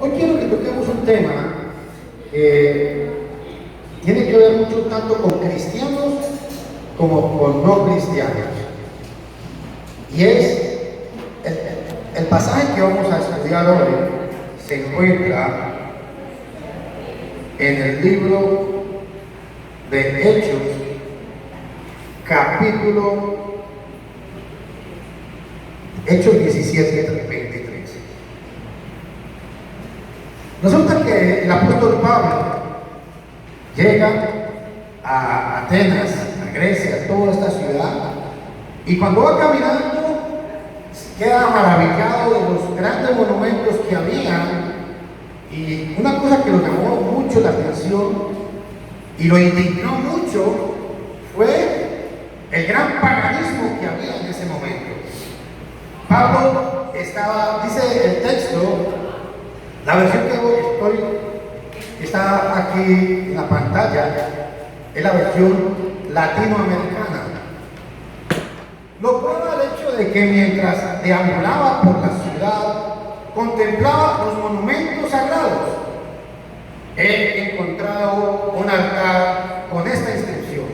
Hoy quiero que toquemos un tema que tiene que ver mucho tanto con cristianos como con no cristianos. Y es el pasaje que vamos a estudiar hoy se encuentra en el libro de Hechos, capítulo Hechos 17, 23. Resulta que el apóstol Pablo llega a Atenas, a Grecia, a toda esta ciudad, y cuando va caminando queda maravillado de los grandes monumentos que había. Y una cosa que lo llamó mucho la atención y lo indignó mucho fue el gran paganismo que había en ese momento. Pablo estaba, dice el texto, la versión que está aquí en la pantalla es la versión latinoamericana. Lo prueba el hecho de que mientras deambulaba por la ciudad, contemplaba los monumentos sagrados. He encontrado un altar con esta inscripción.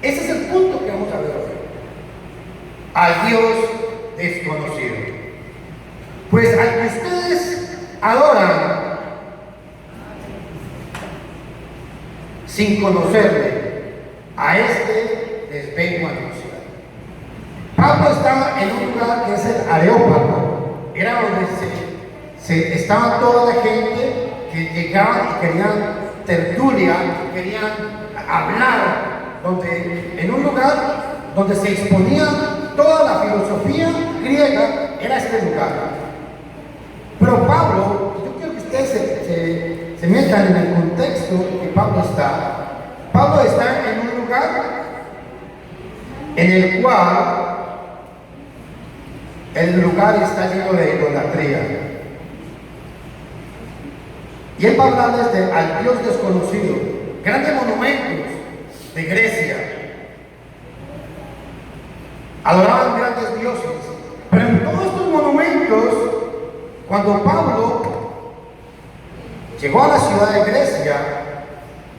Ese es el punto que vamos a ver hoy. Al Dios desconocido. Pues al que ustedes adoran sin conocerle, a este les vengo a anunciar. Pablo estaba en un lugar que es el Areópago. Era donde estaba toda la gente que llegaban y querían tertulia, querían hablar, en un lugar donde se exponía toda la filosofía griega, era este lugar. Pero Pablo, yo quiero que ustedes se metan en el contexto que Pablo está en un lugar en el cual el lugar está lleno de idolatría. Y él va a hablarles al Dios desconocido, grandes monumentos de Grecia. Adoraban grandes dioses. Pero en todos estos monumentos, cuando Pablo llegó a la ciudad de Grecia,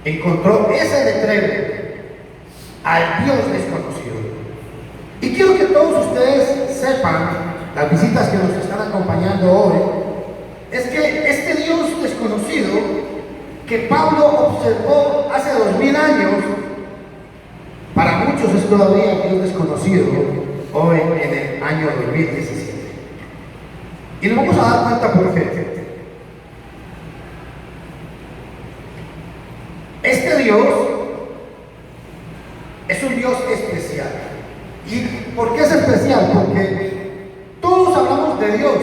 encontró ese letrero, al Dios desconocido. Y quiero que todos ustedes sepan, las visitas que nos están acompañando hoy, es que este Dios desconocido que Pablo observó hace 2000 años, para muchos es todavía Dios desconocido hoy en el año 2017. Y nos vamos a dar cuenta por qué. Este Dios es un Dios especial. ¿Y por qué es especial? Porque todos hablamos de Dios.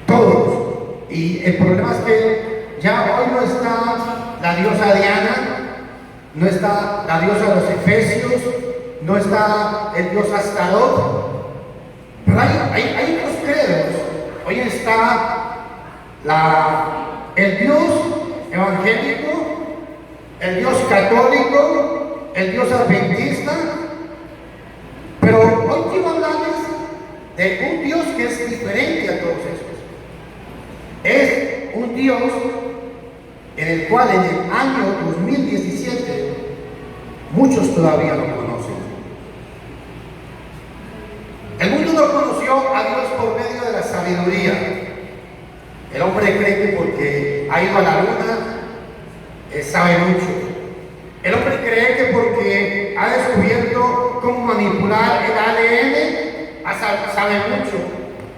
Todos. Y el problema es que ya hoy no está la diosa Diana, no está la diosa de los Efesios, no está el dios Astarot. Pero hay otros credos. Hoy está el Dios evangélico, el Dios católico, el Dios adventista. Pero hoy quiero hablarles de un Dios que es diferente a todos estos. Es un Dios en el cual en el año 2017 muchos todavía lo conocen. El mundo no conoció a Dios por medio de la sabiduría. El hombre cree que porque ha ido a la luna sabe mucho. El hombre cree que porque ha descubierto cómo manipular el ADN sabe mucho.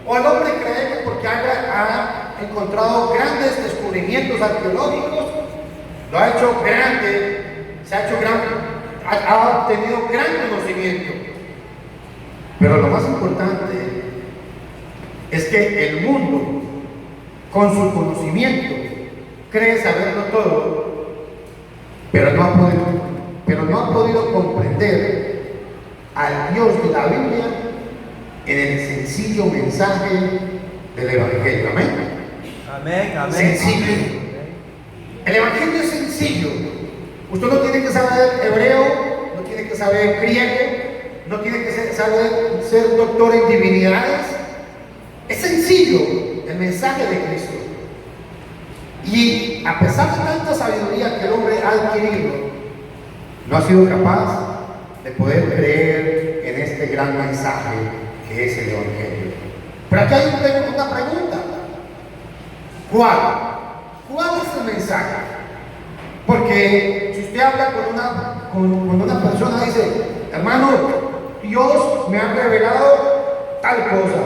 O el hombre cree que porque ha encontrado grandes descubrimientos arqueológicos, lo ha hecho grande, ha obtenido gran conocimiento. Pero lo más importante es que el mundo, con su conocimiento, cree saberlo todo, pero no ha podido comprender al Dios de la Biblia en el sencillo mensaje del Evangelio. Amén. Amén, amén. Sencillo. El Evangelio es sencillo. Usted no tiene que saber hebreo, no tiene que saber griego, no tiene que saber ser doctor en divinidades. Es sencillo el mensaje de Cristo. Y a pesar de tanta sabiduría que el hombre ha adquirido, no ha sido capaz de poder creer en este gran mensaje que es el Evangelio. Pero aquí hay una pregunta. ¿Cuál? ¿Cuál es el mensaje? Porque si usted habla con una persona, dice, hermano, Dios me ha revelado tal cosa.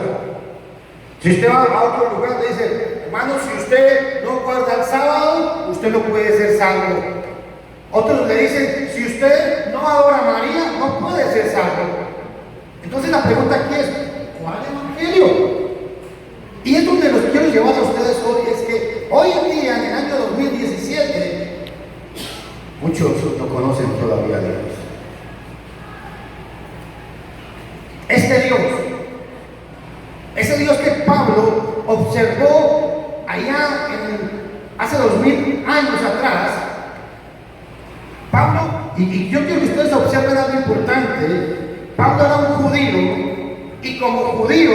Si usted va a otro lugar, le dice, hermano, si usted no guarda el sábado, usted no puede ser salvo. Otros le dicen, si usted no adora a María, no puede ser salvo. Entonces la pregunta aquí es, ¿cuál evangelio? Y es donde los quiero llevar a ustedes hoy, es que hoy en día, en el año 2017, muchos no conocen todavía a Dios. Ese Dios que Pablo observó allá hace 2000 años atrás, Pablo, y yo quiero que ustedes observen algo importante. Pablo era un judío, y como judío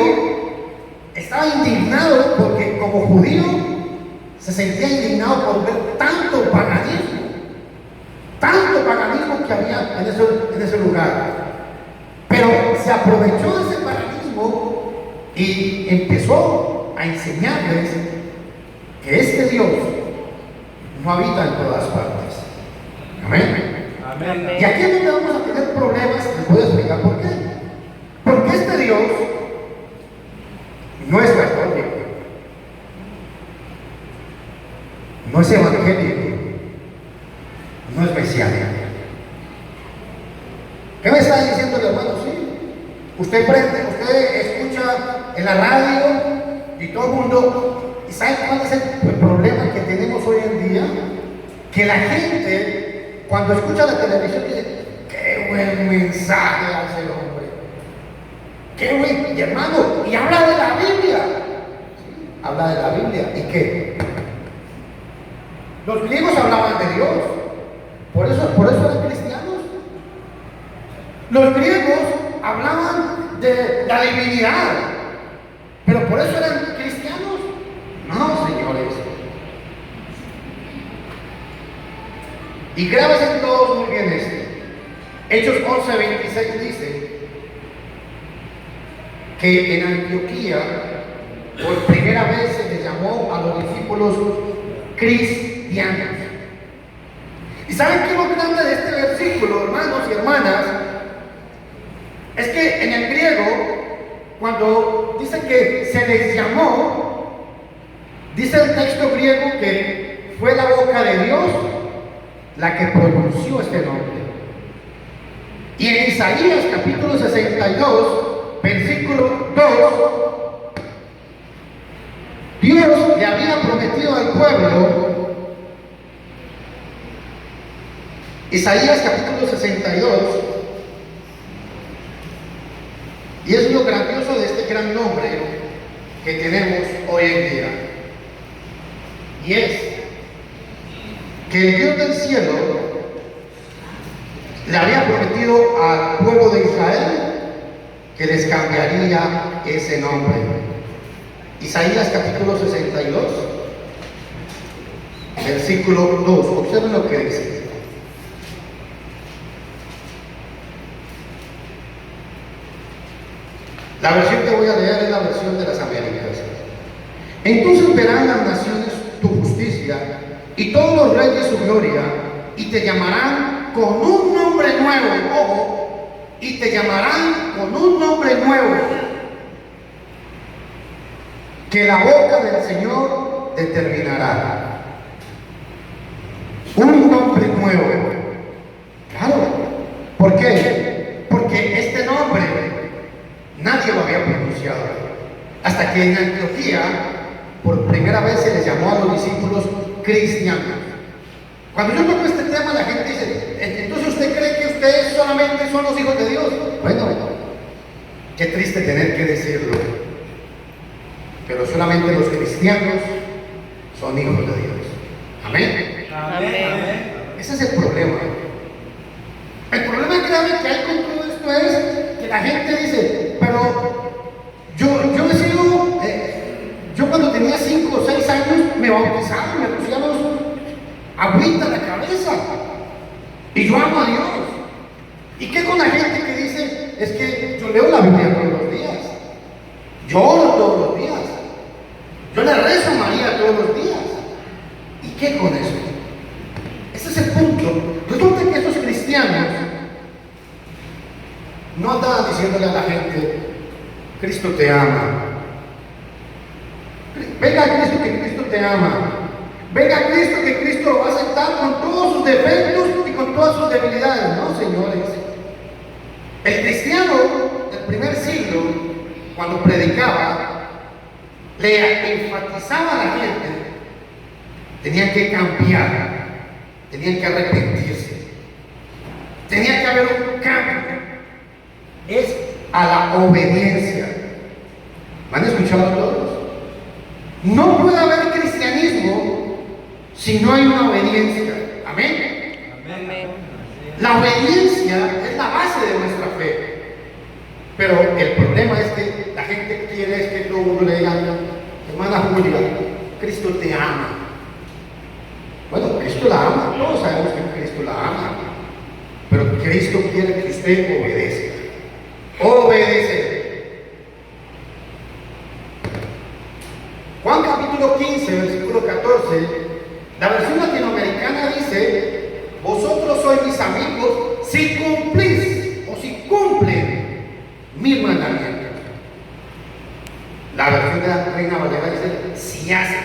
estaba indignado porque como judío se sentía indignado por ver tanto paganismo que había en ese lugar. Pero se aprovechó de ese paganismo y empezó a enseñarles que este Dios no habita en todas partes. Amén. Amén. Y aquí es donde vamos a tener problemas. Les voy a explicar por qué. Porque este Dios no es católico, no es evangélico, no es mesiánico. ¿Qué me está diciendo el hermano? Sí. Usted escucha en la radio y todo el mundo. ¿Y sabe cuál es el problema que tenemos hoy en día? Que la gente, cuando escucha la televisión, dice, qué buen mensaje hace el hombre. Qué buen, y hermano, y habla de la Biblia. ¿Sí? Habla de la Biblia. ¿Y qué? Los griegos hablaban de Dios. Por eso eran cristianos. Los griegos hablaban de la divinidad. Pero por eso eran cristianos. No, señores. Y grábense todos muy bien esto. Hechos 11:26 dice que en Antioquía por primera vez se les llamó a los discípulos cristianos. ¿Y saben qué es lo grande de este versículo, hermanos y hermanas? Es que en el griego, cuando dice que se les llamó, dice el texto griego que fue la boca de Dios la que pronunció este nombre. Y en Isaías capítulo 62, versículo 2, Dios le había prometido al pueblo, Isaías capítulo 62, y es lo grandioso de este gran nombre que tenemos hoy en día. Y es que el Dios del cielo le había prometido al pueblo de Israel que les cambiaría ese nombre. Isaías capítulo 62, versículo 2. Observen lo que dice. La versión que voy a leer es la versión de las Américas. Entonces verán las naciones tu justicia y todos los reyes su gloria, y te llamarán con un nombre nuevo, ojo, y te llamarán con un nombre nuevo que la boca del Señor determinará. Un nombre nuevo. Claro. ¿Por qué? Porque este nombre nadie lo había pronunciado. Hasta que en Antioquía, por primera vez se les llamó a los discípulos cristianos. Cuando yo toco este tema, la gente dice, entonces ¿usted cree que ustedes solamente son los hijos de Dios? Bueno, qué triste tener que decirlo, pero solamente los cristianos son hijos de Dios. Amén. Amén. Ese es el problema. El problema grave que hay con todo esto es que la gente dice, pero yo he sido, yo cuando tenía 5 o 6 años me bautizaron, me pusieron agüita la cabeza. Y yo amo a Dios. ¿Y qué con la gente que dice, es que yo leo la Biblia todos los días, yo oro todos los días, yo le rezo a María todos los días? ¿Y qué con eso? Ese es el punto. Resulta que esos cristianos no andaban diciéndole a la gente, Cristo te ama. Venga a Cristo, que Cristo te ama. Venga a Cristo, que Cristo lo va a aceptar con todos sus defectos y con todas sus debilidades. No, señores. El cristiano del primer siglo, cuando predicaba, le enfatizaba a la gente, tenían que cambiar, tenían que arrepentirse, tenía que haber un cambio. Es a la obediencia. ¿Me han escuchado todos? No puede haber cristianismo si no hay una obediencia. Amén. Amén. La obediencia es la base de nuestra fe. Pero el problema es que la gente quiere que todo mundo le diga, hermana Julia, Cristo te ama. Bueno, Cristo la ama, todos sabemos que Cristo la ama. Pero Cristo quiere que usted obedezca. Obedece. Juan capítulo 15, versículo 14, la versión latinoamericana dice, vosotros sois mis amigos si cumplís o si cumplen mis mandamientos. La versión de la Reina Valera dice, si hacen.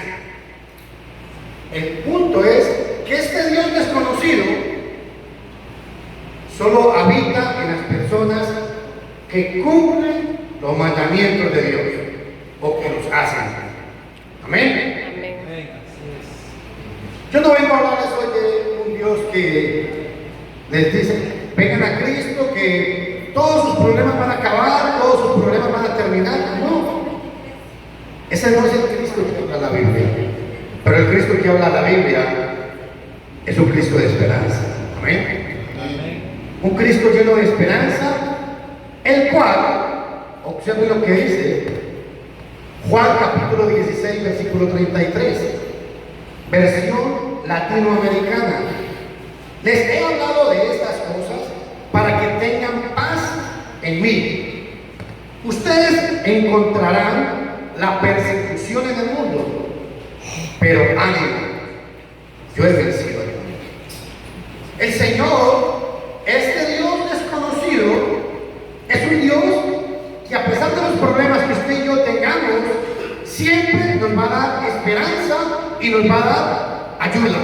El punto es que este Dios desconocido solo habita en las personas que cumplen los mandamientos de Dios o que los hacen. Amén. Amén. Yo no vengo a hablarles hoy de un Dios que les dice, vengan a Cristo, que todos sus problemas van a acabar, todos sus problemas van a terminar. No. Ese no es el Cristo que habla la Biblia. Pero el Cristo que habla la Biblia es un Cristo de esperanza. Amén. Amén. Un Cristo lleno de esperanza, el cual, observen lo que dice Juan capítulo 16, versículo 33, versión latinoamericana. Les he hablado de estas cosas para que tengan paz en mí. Ustedes encontrarán la persecución en el mundo, pero ánimo, yo he vencido al mundo. El Señor, este Dios desconocido, es un Dios que a pesar de los problemas que usted y yo tengamos, siempre nos va a dar esperanza y nos va a dar ayuda.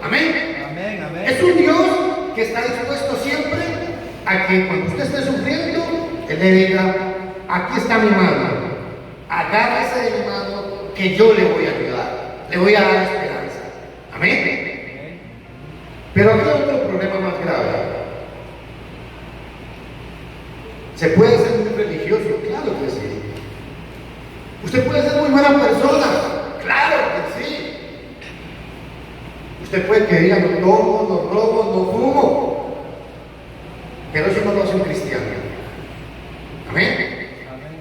Amén. Amén. Amén. Es un Dios que está dispuesto siempre a que cuando usted esté sufriendo, Él le diga, aquí está mi mano, agárrese de mi mano que yo le voy a ayudar, le voy a dar esperanza. Amén. Pero aquí hay otro problema más grave. ¿Se puede ser muy religioso? Claro que sí. ¿Usted puede ser muy buena persona? Claro que sí. Usted puede que diga, no tomo, no robo, no fumo. Pero eso no lo hace un cristiano. Amén. Amén.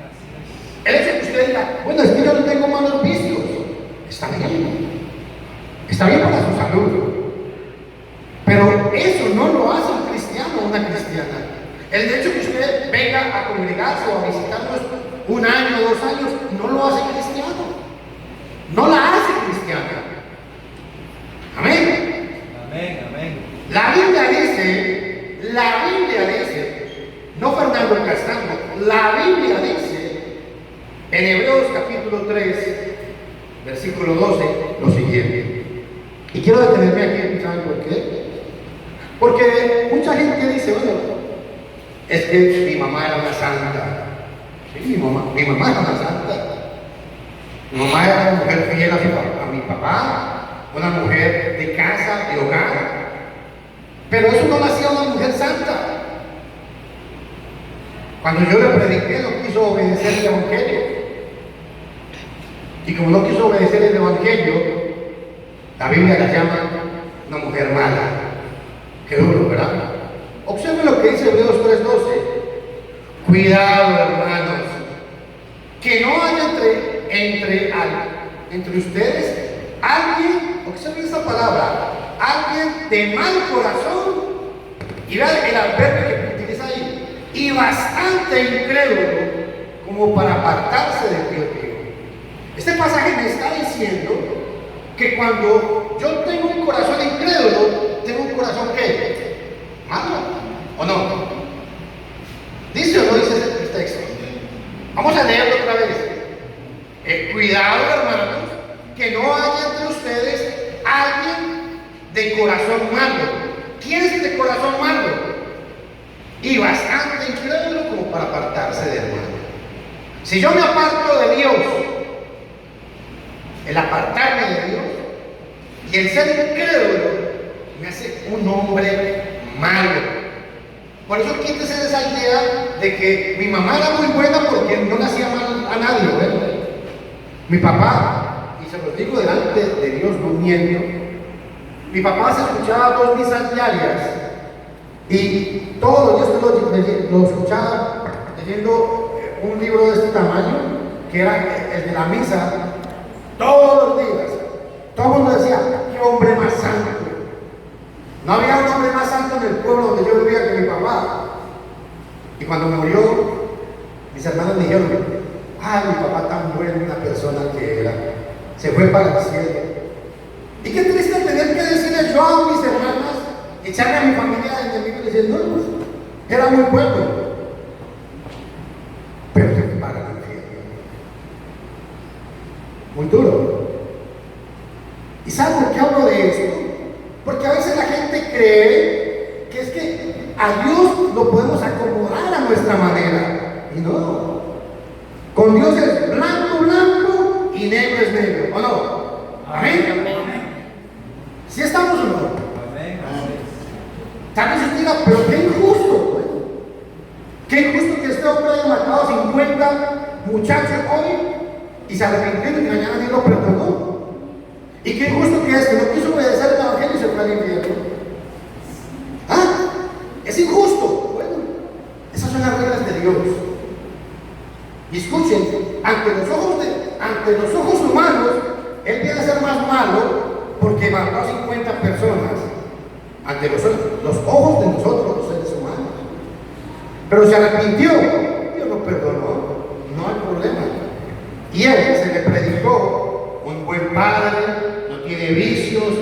Así El hecho de que usted diga, bueno, es que yo no tengo malos vicios. Está bien. Está bien para su salud. Pero eso no lo hace un cristiano o una cristiana. El hecho de que usted venga a congregarse o a visitarnos un año, 2 años, no lo hace cristiano. No la hace cristiana. Amén. Amén. Amén. La Biblia dice, no Fernando Castango, la Biblia dice en Hebreos capítulo 3, versículo 12, lo siguiente. Y quiero detenerme aquí, ¿saben por qué? Porque mucha gente dice, bueno, es que mi mamá era una santa. Sí, mi mamá era una santa. Mi mamá era una mujer fiel a mi papá, una mujer de casa, de hogar. Pero eso no la hacía una mujer santa. Cuando yo le prediqué, no quiso obedecer el Evangelio. Y como no quiso obedecer el Evangelio, la Biblia la llama una mujer mala. Qué duro, ¿verdad? Observen lo que dice Hebreos 3:12. Cuidado, hermanos, que no haya entre ustedes alguien, observen esa palabra, alguien de mal corazón, y vea el adverbio que utiliza ahí, y bastante incrédulo como para apartarse del Dios vivo. Este pasaje me está diciendo que cuando yo tengo un corazón incrédulo, tengo un corazón ¿qué? Malo, ¿o no? ¿Dice o no dice el texto? Vamos a leerlo otra vez. Cuidado, hermanos, que no haya entre ustedes alguien de corazón malo. ¿Quién es el de corazón malo? Y bastante incrédulo como para apartarse del mal. Si yo me aparto de Dios, el apartarme de Dios y el ser incrédulo me hace un hombre malo. Por eso quítese esa idea de que mi mamá era muy buena porque no le hacía mal a nadie. Bueno, mi papá, y se los digo delante de Dios, no miento, mi papá se escuchaba 2 misas diarias y todos los días lo escuchaba leyendo un libro de este tamaño, que era el de la misa, todos los días. Todo el mundo decía, qué hombre más santo. No había un hombre más santo en el pueblo donde yo vivía que mi papá. Y cuando murió, mis hermanos me dijeron, ay, mi papá tan buena persona que era, se fue para el cielo. Y qué triste tener que decirle yo a mis hermanas, echarme a mi familia de enemigos diciendo, no, pues, era muy bueno. Pero se fue para el infierno. Muy duro. ¿Y saben por qué hablo de esto? Porque a veces la gente cree que es que a Dios lo podemos acomodar a nuestra manera. Y no. Con Dios es blanco, blanco y negro es negro. ¿O no? Amén. ¿Sí estamos o no? Amén. Tal vez usted diga, pero qué injusto, pues. Qué injusto que este hombre haya matado 50 muchachos hoy y se arrepintió y mañana Dios lo perdonó. Y qué injusto que es que no quiso obedecer el evangelio y se fue al infierno. ¿Ah? Es injusto. Bueno, esas son las reglas de Dios. Y escuchen, ante los ojos humanos, él viene a ser más malo porque mató a 50 personas. Ante los ojos de nosotros, los seres humanos. Pero se arrepintió, Dios lo perdonó, no hay problema. Y él se le predicó, un buen padre, no tiene vicios,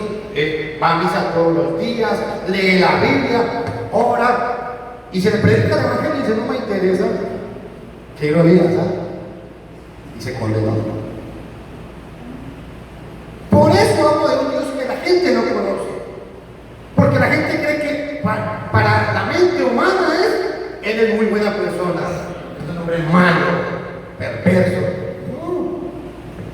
va a misa todos los días, lee la Biblia, ora, y se le predica el evangelio y dice, no me interesa, que lo diga, ¿sabes? Y se condenó. Por eso hablo de un Dios que la gente no conoce, porque la gente cree que para la mente humana él es muy buena persona, es un hombre malo, perverso. No.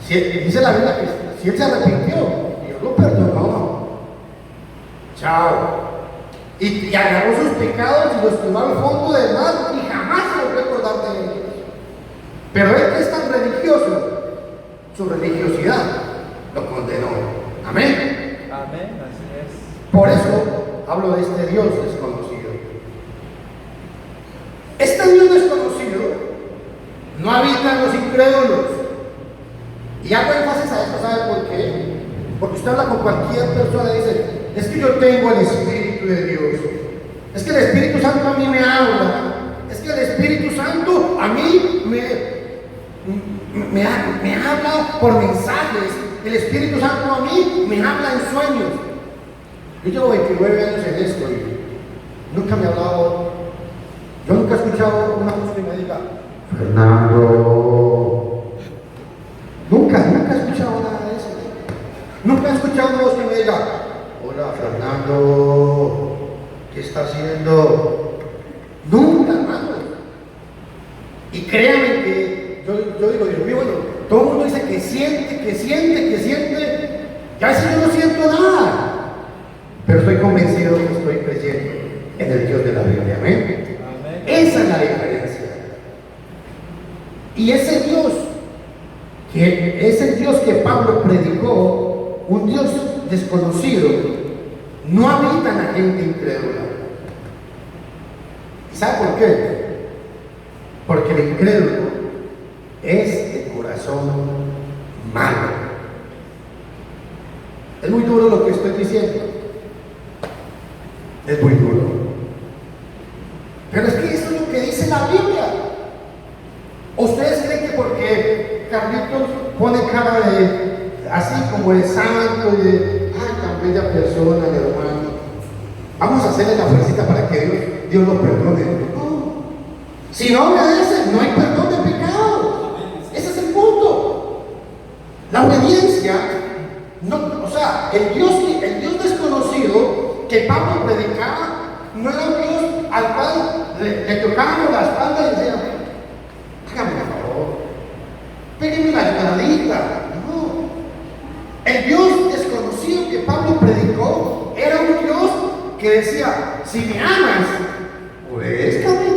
Dice la Biblia que si él se arrepintió, Dios lo perdonó. Chao. Y agarró sus pecados y los tiró al fondo del mar y jamás se volvió a acordar de ellos. Pero él que es tan religioso, su religiosidad lo condenó. Amén. Amén, así es. Por eso hablo de este Dios desconocido. Este Dios desconocido no habita en los incrédulos. Y hago énfasis a esto, ¿sabe por qué? Porque usted habla con cualquier persona y dice, es que yo tengo el Espíritu de Dios. Es que el Espíritu Santo a mí me habla. Es que el Espíritu Santo a mí me habla por mensajes. El Espíritu Santo a mí me habla en sueños. Yo llevo 29 años en esto y nunca me ha hablado. Yo nunca he escuchado una voz que me diga, Fernando. Nunca he escuchado nada de eso. Nunca he escuchado una voz que me diga, hola Fernando, ¿qué está haciendo? Nunca, hermano. Y créanme que yo digo, Dios mío, bueno, todo el mundo dice que siente. Y a veces yo no siento nada. Pero estoy convencido que estoy creyendo en el Dios de la Biblia. Amén. Esa es la diferencia. Y ese Dios, que es el Dios que Pablo predicó, un Dios desconocido, no habita en la gente incrédula. ¿Y sabe por qué? Porque el incrédulo es el corazón malo. Es muy duro lo que estoy diciendo, Es muy duro. Pero es que eso es lo que dice la Biblia. ¿Ustedes creen que porque Carlitos pone cara de así como de santo y de tan bella persona, mi hermano, vamos a hacerle la fuercita para que Dios lo perdone? No. Si no obedece, no hay perdón de pecado. Ese es el punto. La obediencia, no, o sea, el Dios desconocido que Pablo predicaba no era un Dios al cual le tocábamos la espalda y decía, hágame un favor, pégueme una ayudadita. No. El Dios desconocido que Pablo predicó era un Dios que decía, si me amas, obedézcame.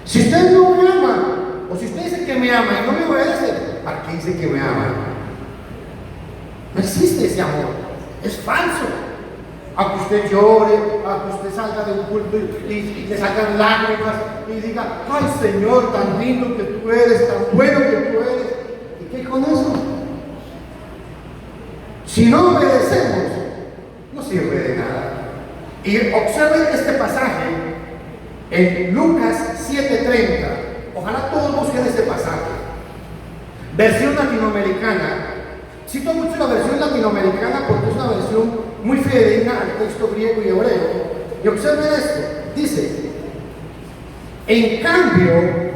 Si usted no me ama, o si usted dice que me ama y no me obedece, ¿para qué dice que me ama? No existe ese amor, es falso. Aunque usted llore, aunque usted salga de un culto y le sacan lágrimas y diga, ay Señor, tan lindo que tú eres, tan bueno que tú eres. ¿Y qué con eso? Si no obedecemos, no sirve de nada. Y observen este pasaje en Lucas 7:30. Ojalá todos busquen este pasaje. Versión latinoamericana. Cito mucho la versión latinoamericana porque es una versión muy fidedigna al texto griego y hebreo. Y observen esto. Dice, en cambio,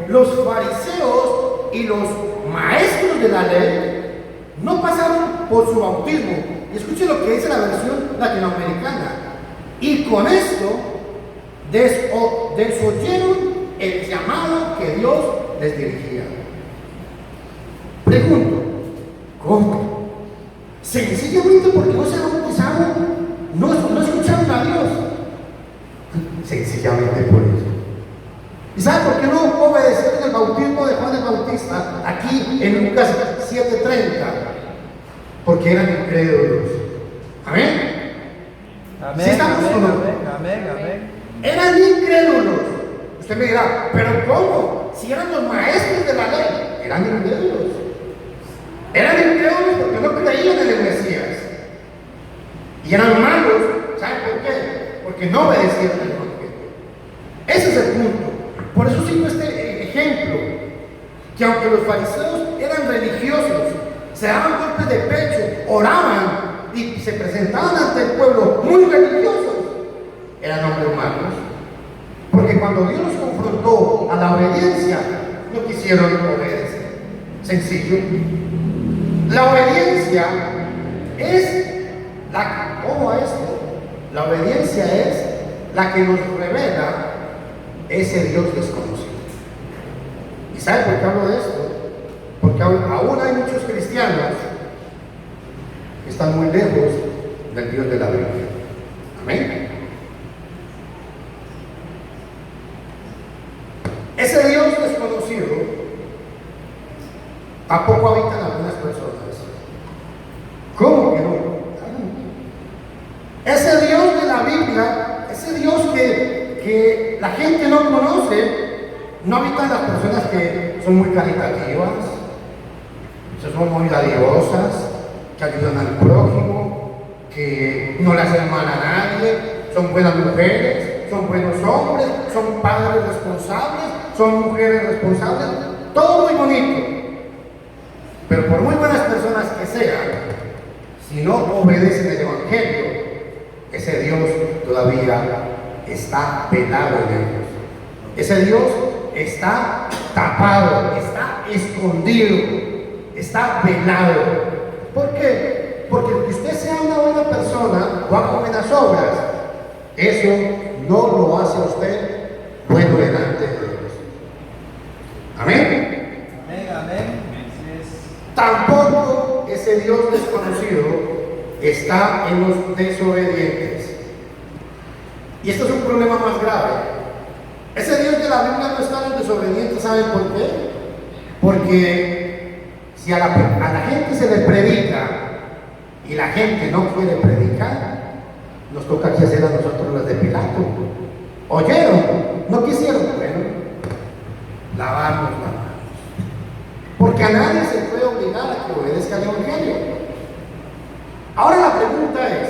los fariseos y los maestros de la ley no pasaron por su bautismo. Y escuchen lo que dice la versión latinoamericana. Y con esto desoyeron el llamado que Dios les dirigía. Pregunto, ¿cómo? Sencillamente porque no se bautizaron, no escucharon a Dios. Sencillamente por eso. ¿Y sabe por qué no obedecieron el bautismo de Juan el Bautista aquí en Lucas 7:30? Porque eran incrédulos. ¿Amén? Amén, ¿Sí estamos o no? amén. Eran incrédulos. Usted me dirá, ¿pero cómo? Si eran los maestros de la ley, eran incrédulos. Eran incrédulos porque no creían en el Mesías. Y eran malos, ¿saben por qué? Porque no obedecieron el Evangelio. Ese es el punto. Por eso cito este ejemplo, que aunque los fariseos eran religiosos, se daban golpes de pecho, oraban y se presentaban ante el pueblo muy religiosos, eran hombres malos. Porque cuando Dios los confrontó a la obediencia, no quisieron obedecer. Sencillo. La obediencia es ojo a esto, la obediencia es la que nos revela ese Dios desconocido. ¿Y sabe por qué hablo de esto? Porque aún hay muchos cristianos que están muy lejos del Dios de la Biblia. Amén. Ese Dios desconocido tampoco habita en algunas personas. ¿Cómo que no? Ese Dios de la Biblia, ese Dios que la gente no conoce, no habita en las personas que son muy caritativas, que son muy dadivosas, que ayudan al prójimo, que no le hacen mal a nadie, son buenas mujeres, son buenos hombres, son padres responsables, son mujeres responsables, todo muy bonito. Pero por muy buenas personas que sean, si no obedecen el Evangelio, ese Dios todavía está velado en ellos. Ese Dios está tapado, está escondido, está velado. ¿Por qué? Porque que usted sea una buena persona o haga buenas obras, eso no lo hace a usted bueno delante de Dios. Amén. Amén. Tampoco ese Dios desconocido está en los desobedientes. Y esto es un problema más grave. Ese Dios de la Biblia no está en los desobedientes. ¿Saben por qué? Porque si a la gente se le predica y la gente no quiere predicar, nos toca aquí hacer a nosotros las de Pilato. ¿Oyeron? ¿No quisieron? Bueno, lavarnos las manos. Porque a nadie se puede obligar a que obedezca el Evangelio. Ahora la pregunta es,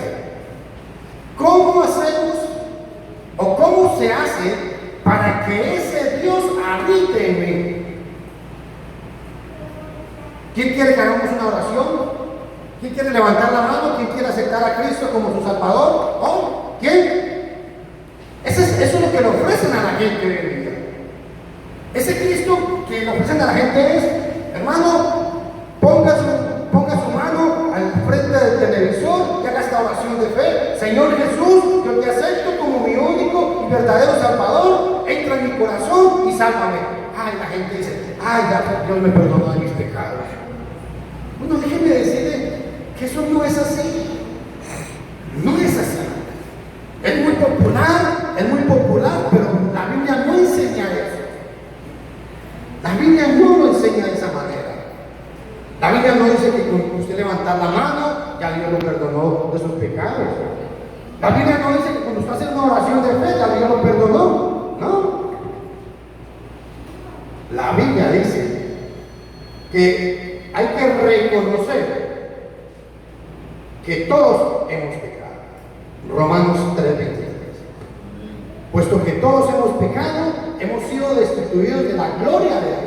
¿cómo hacer hacemos o cómo se hace para que ese Dios habite en mí? ¿Quién quiere que hagamos una oración? ¿Quién quiere levantar la mano? ¿Quién quiere aceptar a Cristo como su Salvador? ¿Oh? ¿Quién? Eso es lo que le ofrecen a la gente hoy en día. Ese Cristo que le ofrecen a la gente es, hermano, ponga su mano al frente del televisor y haga esta oración de fe. Señor Jesús, yo te acepto como mi único y verdadero Salvador. Entra en mi corazón y sálvame. Ay, la gente dice, ay, ya Dios me perdonó de mis pecados. Bueno, déjenme decirle que eso no es así. No es así. Es muy popular, pero la Biblia no enseña eso. La Biblia no lo enseña de esa manera. La Biblia no dice que con usted levantar la mano, ya Dios lo perdonó de sus pecados. La Biblia no dice que cuando usted hace una oración de fe, ya Dios lo perdonó. No. La Biblia dice que hay que reconocer que todos hemos pecado. Romanos 3:23. Puesto que todos hemos pecado, hemos sido destituidos de la gloria de Dios.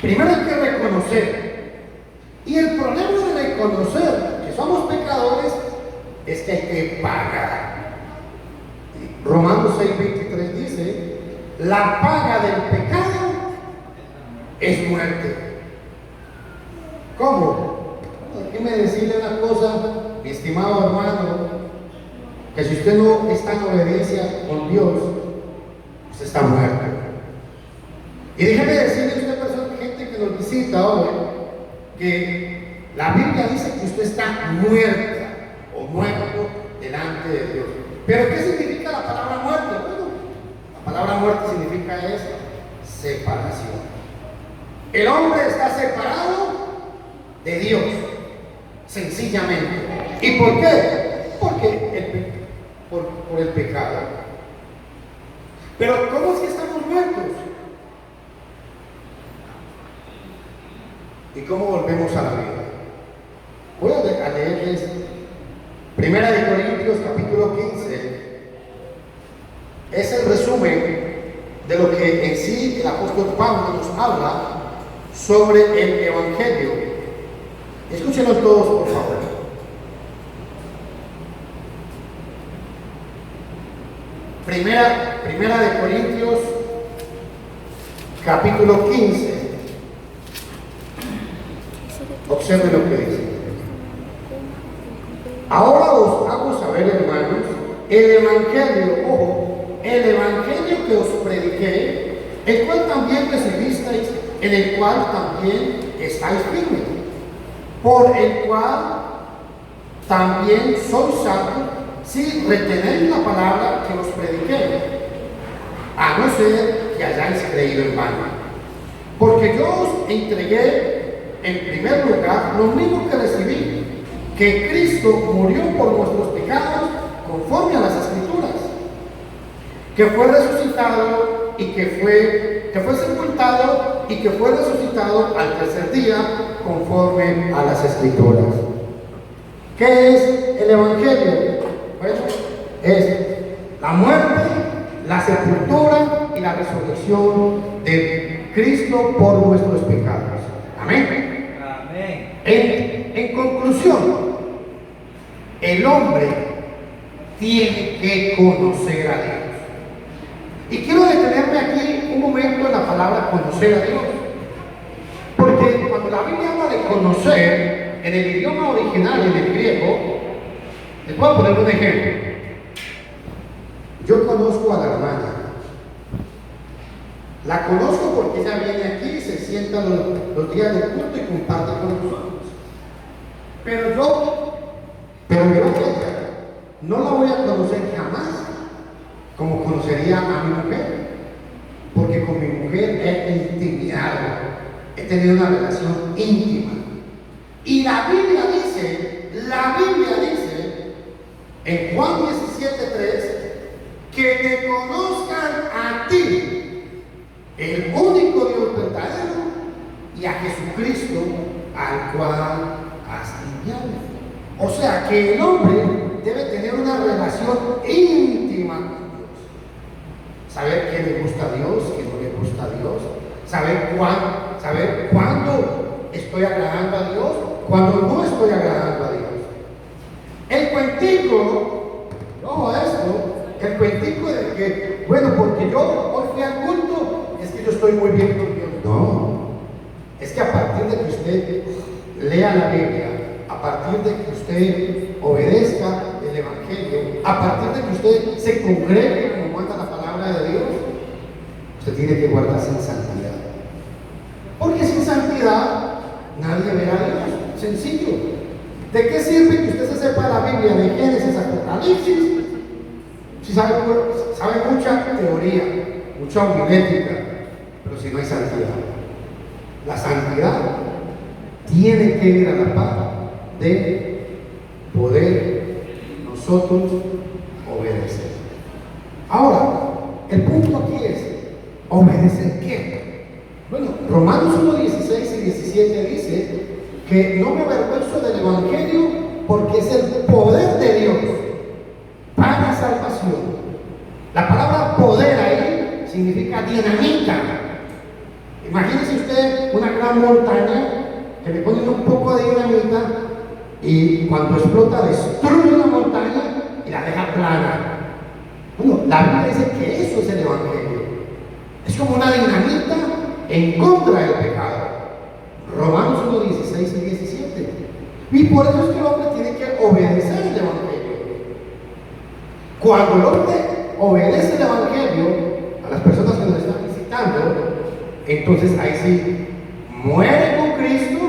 Primero hay que reconocer. Y el problema de reconocer que somos pecadores es que hay que pagar. Romanos 6:23 dice, la paga del pecado es muerte. ¿Cómo? Déjeme decirle una cosa, mi estimado hermano, que si usted no está en obediencia con Dios, usted está muerto. Y déjeme decirle a usted, persona, gente que nos visita hoy, que la Biblia dice que usted está muerta o muerto delante de Dios. ¿Pero qué significa la palabra muerte? Bueno, la palabra muerte significa eso, separación. El hombre está separado de Dios, sencillamente. ¿Y por qué? Porque por el pecado. Pero ¿cómo es que estamos muertos? ¿Y cómo volvemos a la vida? Voy a leerles Primera de Corintios capítulo 15. Es el resumen de lo que en sí el apóstol Pablo nos habla sobre el Evangelio. Escúchenos todos, por favor. Primera de Corintios capítulo 15. Observen lo que dice. Ahora os hago saber, hermanos, el evangelio que os prediqué, el cual también recibisteis, en el cual también estáis firmes, por el cual también sois salvos, si retenéis la palabra que os prediqué, a no ser que hayáis creído en vano. Porque yo os entregué en primer lugar lo mismo que recibí, que Cristo murió por nuestros pecados conforme a las Escrituras, que fue resucitado y que fue sepultado y que fue resucitado al tercer día conforme a las Escrituras. ¿Qué es el Evangelio? Bueno, es la muerte, la sepultura y la resurrección de Cristo por nuestros pecados. Amén. Amén. En conclusión, el hombre tiene que conocer a Dios. Y quiero detenerme aquí un momento en la palabra conocer a Dios. Porque cuando la Biblia habla de conocer, en el idioma original, en el griego, les puedo poner un ejemplo. Yo conozco a la hermana. La conozco porque ella viene aquí, se sienta los días del culto y comparte con nosotros. Pero yo a ella no la voy a conocer jamás como conocería a mi mujer, porque con mi mujer he intimidado, he tenido una relación íntima. Y la Biblia dice en Juan 17:3, que te conozcan a ti, el único Dios verdadero, y a Jesucristo, al cual has enviado. O sea que el hombre debe tener una relación íntima con Dios. Saber qué le gusta a Dios, qué no le gusta a Dios. Saber cuándo estoy agradando a Dios, cuándo no estoy agradando a Dios. El cuentico, ojo a esto, el cuentico de que, bueno, porque yo hoy fui al culto, es que yo estoy muy bien con Dios. No, es que a partir de que usted lea la Biblia, a partir de que usted obedezca el Evangelio, a partir de que usted se congregue como manda la palabra de Dios, usted tiene que guardarse en santidad. Porque sin santidad nadie verá a Dios. Sencillo. ¿De qué sirve que usted se sepa la Biblia de Génesis a Apocalipsis si sabe mucha teoría, mucha homilética, pero si no hay santidad? La santidad tiene que ir a la par de poder nosotros obedecer. Ahora, el punto aquí es, ¿obedecer qué? Bueno, Romanos 1, 16 y 17 dice que no me avergüenzo del Evangelio porque es el poder de Dios para salvación. La palabra poder ahí significa dinamita. Imagínese usted una gran montaña que le ponen un poco de dinamita y cuando explota destruye la montaña y la deja plana. Bueno, la Biblia dice que eso es el Evangelio. Es como una dinamita en contra del pecado. Romanos 1, 16 y 17. Y por eso es que el hombre tiene que obedecer el Evangelio. Cuando el hombre obedece el Evangelio a las personas que nos están visitando, entonces ahí sí muere con Cristo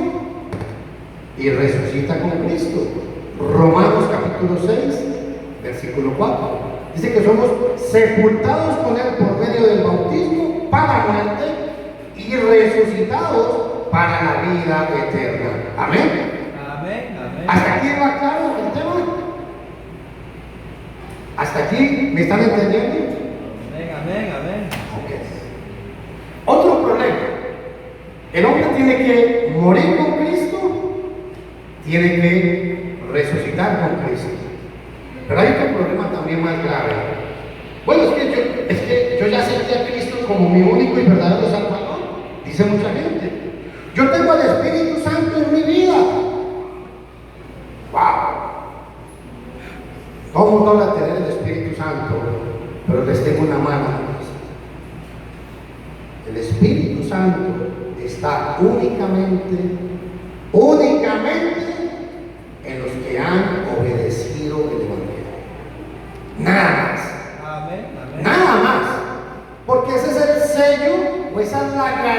y resucita con Cristo. Romanos capítulo 6, versículo 4. Dice que somos sepultados con Él por medio del bautismo para la muerte y resucitados para la vida eterna. Amén. Amén. Amén. ¿Hasta aquí va claro el tema? ¿Hasta aquí me están entendiendo? Amén. Amén. Amén. Ok. Otro problema. El hombre tiene que morir con Cristo, tiene que resucitar con Cristo. Pero hay otro problema también más grave. Bueno, es que yo ya acepté a Cristo como mi único y verdadero Salvador, dice mucha gente. Yo tengo al Espíritu Santo en mi vida. ¡Wow! Todo el mundo habla de tener el Espíritu Santo, pero les tengo una mala noticia. El Espíritu Santo está únicamente en los que han obedecido el Evangelio. Nada más. Amén. Amén. Nada más. Porque ese es el sello, o esa es la garantía